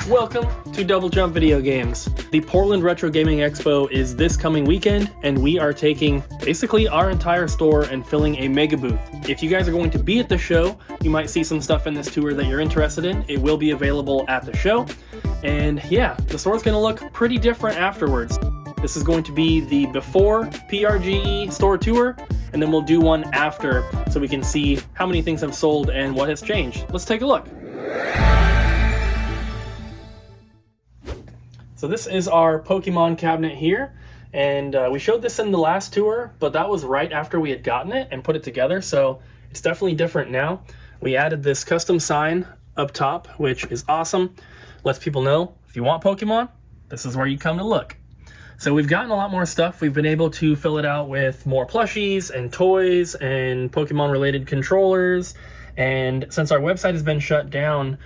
Welcome to Double Jump Video Games. The Portland Retro Gaming Expo is this coming weekend, and we are taking basically our entire store and filling a mega booth. If you guys are going to be at the show, you might see some stuff in this tour that you're interested in. It will be available at the show. And yeah, the store's going to look pretty different afterwards. This is going to be the before PRGE store tour, and then we'll do one after so we can see how many things have sold and what has changed. Let's take a look. So this is our Pokemon cabinet here, and we showed this in the last tour, but that was right after we had gotten it and put it together, so it's definitely different now. We added this custom sign up top, which is awesome. Lets people know if you want Pokemon, this is where you come to look. So we've gotten a lot more stuff. We've been able to fill it out with more plushies and toys and Pokemon related controllers. And since our website has been shut down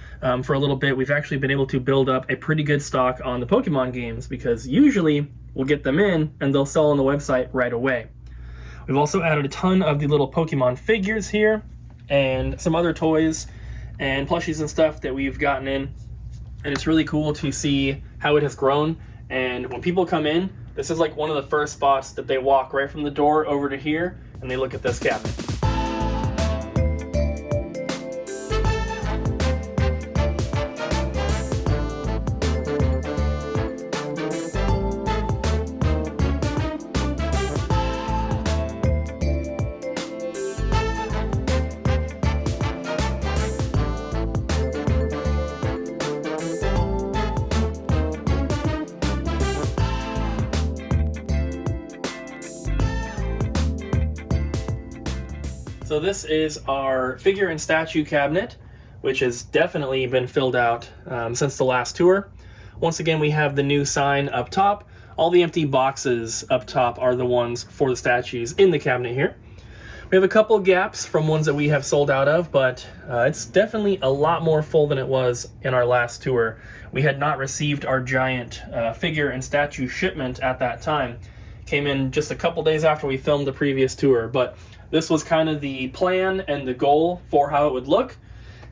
for a little bit, we've actually been able to build up a pretty good stock on the Pokemon games, because usually we'll get them in and they'll sell on the website right away. We've also added a ton of the little Pokemon figures here and some other toys and plushies and stuff that we've gotten in. And it's really cool to see how it has grown. And when people come in, this is like one of the first spots that they walk right from the door over to here and they look at this cabinet. So this is our figure and statue cabinet, which has definitely been filled out since the last tour. Once again, we have the new sign up top. All the empty boxes up top are the ones for the statues in the cabinet here. We have a couple gaps from ones that we have sold out of, but it's definitely a lot more full than it was in our last tour. We had not received our giant figure and statue shipment at that time. Came in just a couple days after we filmed the previous tour, but this was kind of the plan and the goal for how it would look.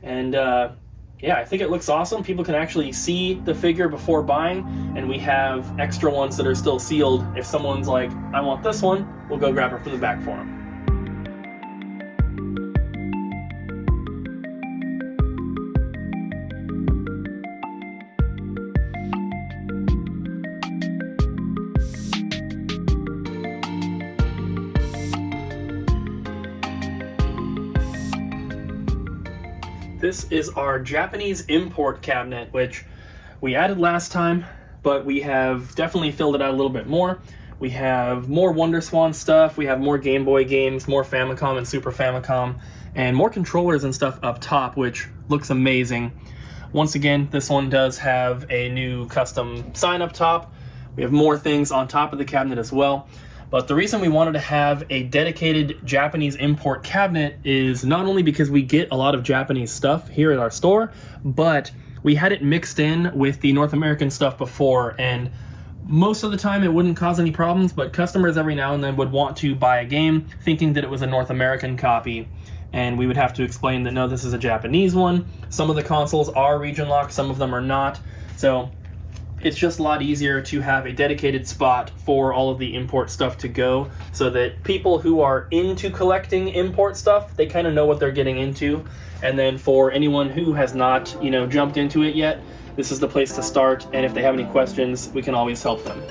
And yeah, I think it looks awesome. People can actually see the figure before buying, and we have extra ones that are still sealed. If someone's like, I want this one, we'll go grab it from the back for them. This is our Japanese import cabinet, which we added last time, but we have definitely filled it out a little bit more. We have more WonderSwan stuff, we have more Game Boy games, more Famicom and Super Famicom, and more controllers and stuff up top, which looks amazing. Once again, this one does have a new custom sign up top. We have more things on top of the cabinet as well. But the reason we wanted to have a dedicated Japanese import cabinet is not only because we get a lot of Japanese stuff here at our store, but we had it mixed in with the North American stuff before, and most of the time it wouldn't cause any problems, but customers every now and then would want to buy a game thinking that it was a North American copy, and we would have to explain that no, this is a Japanese one. Some of the consoles are region locked, some of them are not, so it's just a lot easier to have a dedicated spot for all of the import stuff to go, so that people who are into collecting import stuff, they kind of know what they're getting into. And then for anyone who has not, jumped into it yet, this is the place to start, and if they have any questions, we can always help them.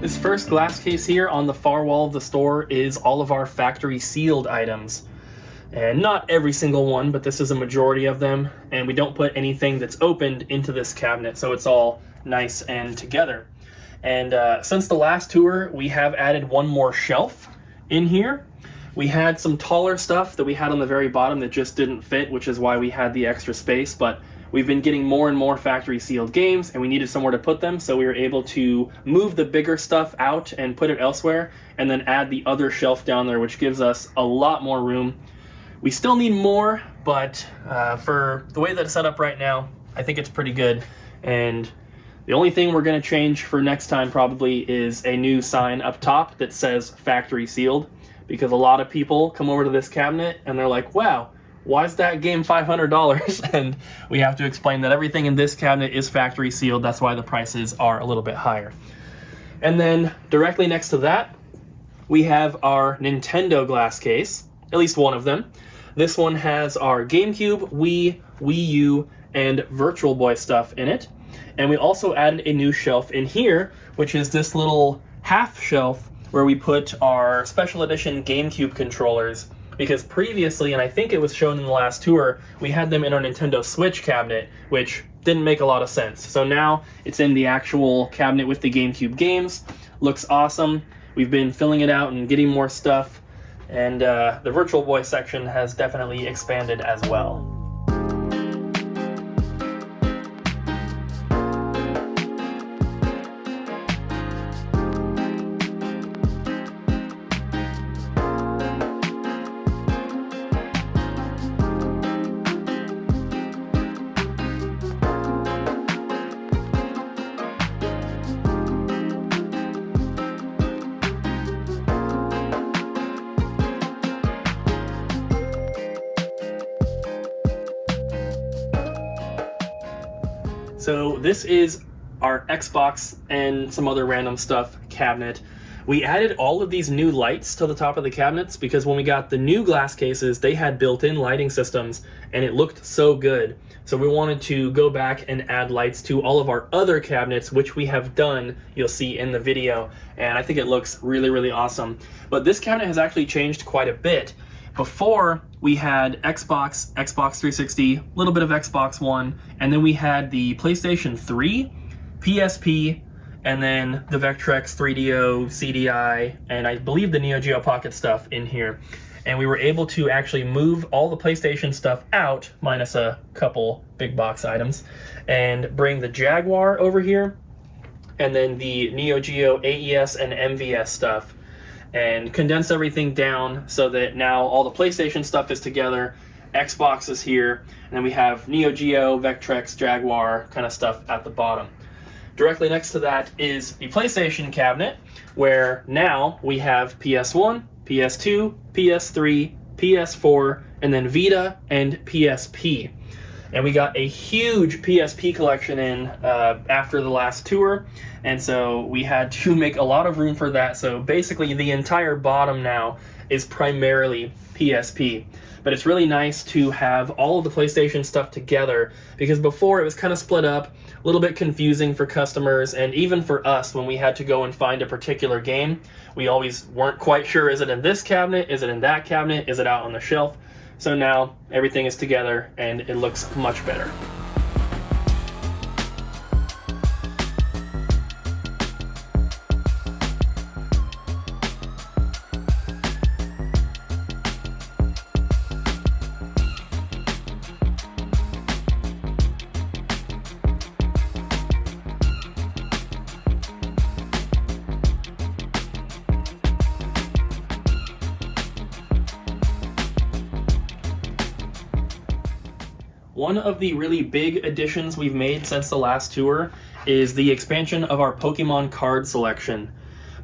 This first glass case here on the far wall of the store is all of our factory sealed items. And not every single one, but this is a majority of them. And we don't put anything that's opened into this cabinet, so it's all nice and together. And since the last tour, we have added one more shelf in here. We had some taller stuff that we had on the very bottom that just didn't fit, which is why we had the extra space, but we've been getting more and more factory sealed games, and we needed somewhere to put them, so we were able to move the bigger stuff out and put it elsewhere, and then add the other shelf down there, which gives us a lot more room. We still need more, but for the way that it's set up right now, I think it's pretty good. And the only thing we're going to change for next time probably is a new sign up top that says factory sealed, because a lot of people come over to this cabinet and they're like, wow, why is that game $500? And we have to explain that everything in this cabinet is factory sealed. That's why the prices are a little bit higher. And then directly next to that, we have our Nintendo glass case, at least one of them. This one has our GameCube, Wii, Wii U, and Virtual Boy stuff in it. And we also added a new shelf in here, which is this little half shelf where we put our special edition GameCube controllers, because previously, and I think it was shown in the last tour, we had them in our Nintendo Switch cabinet, which didn't make a lot of sense. So now it's in the actual cabinet with the GameCube games. Looks awesome. We've been filling it out and getting more stuff, and the Virtual Boy section has definitely expanded as well. So this is our Xbox and some other random stuff cabinet. We added all of these new lights to the top of the cabinets because when we got the new glass cases, they had built-in lighting systems and it looked so good. So we wanted to go back and add lights to all of our other cabinets, which we have done, you'll see in the video. And I think it looks really, really awesome. But this cabinet has actually changed quite a bit. Before, we had Xbox, Xbox 360, a little bit of Xbox One, and then we had the PlayStation 3, PSP, and then the Vectrex 3DO, CDI, and I believe the Neo Geo Pocket stuff in here. And we were able to actually move all the PlayStation stuff out, minus a couple big box items, and bring the Jaguar over here, and then the Neo Geo AES and MVS stuff, and condense everything down so that now all the PlayStation stuff is together, Xbox is here, and then we have Neo Geo, Vectrex, Jaguar kind of stuff at the bottom. Directly next to that is the PlayStation cabinet, where now we have PS1, PS2, PS3, PS4, and then Vita and PSP. And we got a huge PSP collection in after the last tour, and so we had to make a lot of room for that. So basically the entire bottom now is primarily PSP. But it's really nice to have all of the PlayStation stuff together, because before it was kind of split up, a little bit confusing for customers, and even for us when we had to go and find a particular game. We always weren't quite sure, is it in this cabinet, is it in that cabinet, is it out on the shelf? So now everything is together and it looks much better. One of the really big additions we've made since the last tour is the expansion of our Pokemon card selection.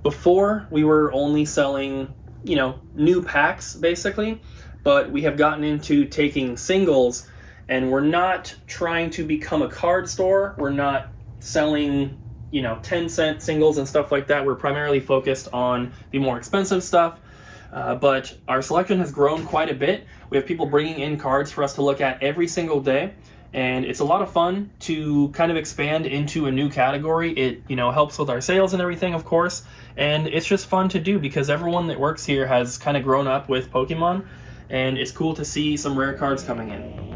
Before, we were only selling, new packs, basically, but we have gotten into taking singles, and we're not trying to become a card store. We're not selling, 10-cent singles and stuff like that. We're primarily focused on the more expensive stuff. But our selection has grown quite a bit. We have people bringing in cards for us to look at every single day, and it's a lot of fun to kind of expand into a new category. It, helps with our sales and everything, of course, and it's just fun to do because everyone that works here has kind of grown up with Pokemon, and it's cool to see some rare cards coming in.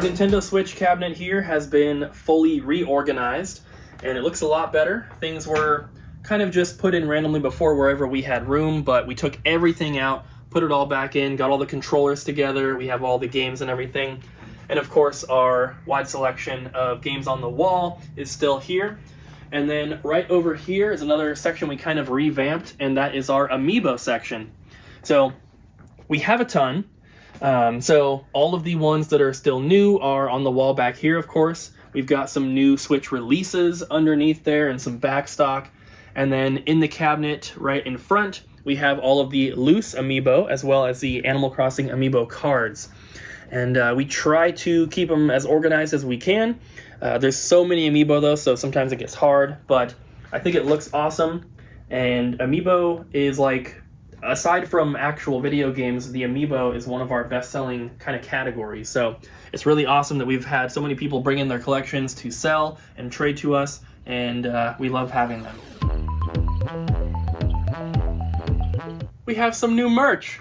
Nintendo Switch cabinet here has been fully reorganized, and it looks a lot better. Things were kind of just put in randomly before wherever we had room, but we took everything out, put it all back in, got all the controllers together, we have all the games and everything. And of course, our wide selection of games on the wall is still here. And then right over here is another section we kind of revamped, and that is our Amiibo section. So we have a ton. So all of the ones that are still new are on the wall back here, of course. We've got some new Switch releases underneath there and some back stock. And then in the cabinet right in front, we have all of the loose Amiibo as well as the Animal Crossing Amiibo cards. And we try to keep them as organized as we can. There's so many Amiibo though, so sometimes it gets hard, but I think it looks awesome. And Amiibo is like, aside from actual video games, the Amiibo is one of our best-selling kind of categories. So it's really awesome that we've had so many people bring in their collections to sell and trade to us, and we love having them. We have some new merch.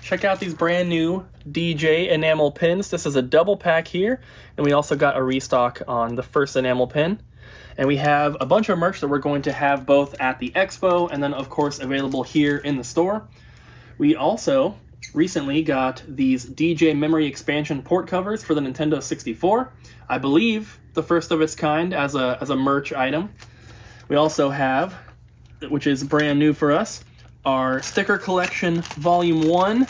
Check out these brand new DJ enamel pins. This is a double pack here, and we also got a restock on the first enamel pin. And we have a bunch of merch that we're going to have both at the expo and then of course available here in the store. We also recently got these DJ memory expansion port covers for the Nintendo 64. I believe the first of its kind as a merch item. We also have, which is brand new for us, our sticker collection volume 1.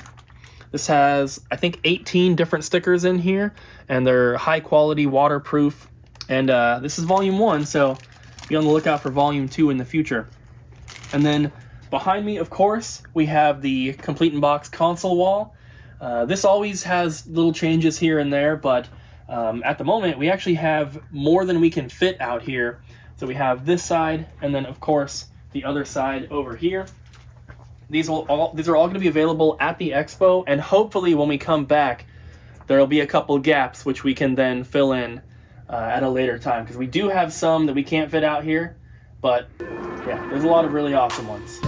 This has, I think, 18 different stickers in here, and they're high quality, waterproof. And this is volume 1, so be on the lookout for volume 2 in the future. And then behind me, of course, we have the Complete in Box console wall. This always has little changes here and there, but at the moment, we actually have more than we can fit out here. So we have this side, and then, of course, the other side over here. These are all going to be available at the expo, and hopefully when we come back, there will be a couple gaps which we can then fill in at a later time, because we do have some that we can't fit out here, but yeah, there's a lot of really awesome ones.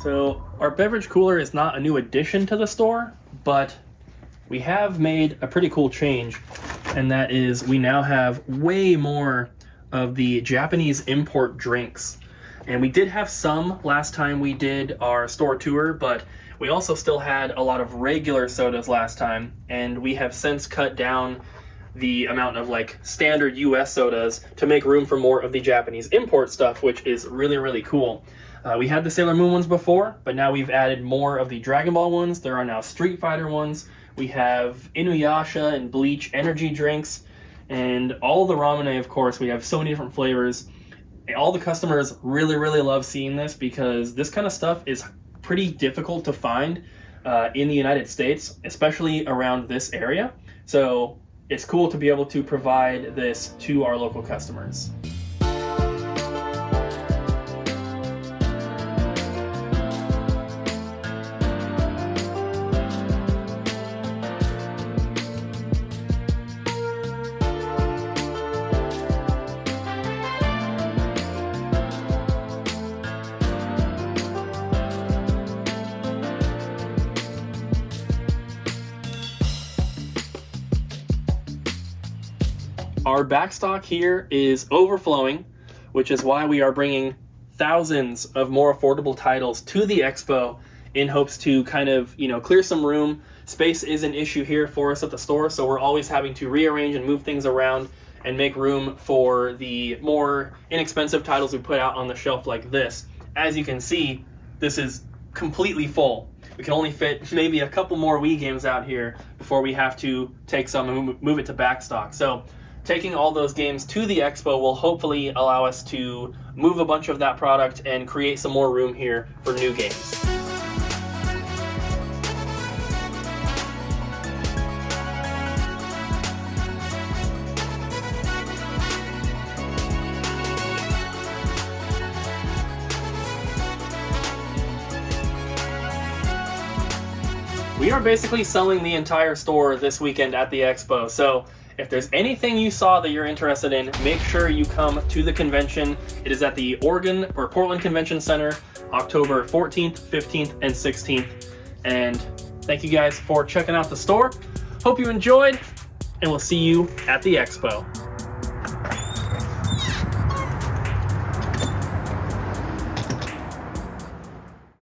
So our beverage cooler is not a new addition to the store, but we have made a pretty cool change, and that is we now have way more of the Japanese import drinks. And we did have some last time we did our store tour, but we also still had a lot of regular sodas last time, and we have since cut down the amount of like standard US sodas to make room for more of the Japanese import stuff, which is really, really cool. We had the Sailor Moon ones before, but now we've added more of the Dragon Ball ones. There are now Street Fighter ones. We have Inuyasha and Bleach energy drinks, and all the Ramune, of course. We have so many different flavors. All the customers really, really love seeing this because this kind of stuff is pretty difficult to find in the United States, especially around this area. So it's cool to be able to provide this to our local customers. Our backstock here is overflowing, which is why we are bringing thousands of more affordable titles to the expo in hopes to kind of, clear some room. Space is an issue here for us at the store, so we're always having to rearrange and move things around and make room for the more inexpensive titles we put out on the shelf like this. As you can see, this is completely full. We can only fit maybe a couple more Wii games out here before we have to take some and move it to backstock. So taking all those games to the expo will hopefully allow us to move a bunch of that product and create some more room here for new games. We are basically selling the entire store this weekend at the expo, so if there's anything you saw that you're interested in, make sure you come to the convention. It is at the Portland Convention Center, October 14th, 15th, and 16th. And thank you guys for checking out the store. Hope you enjoyed, and we'll see you at the expo.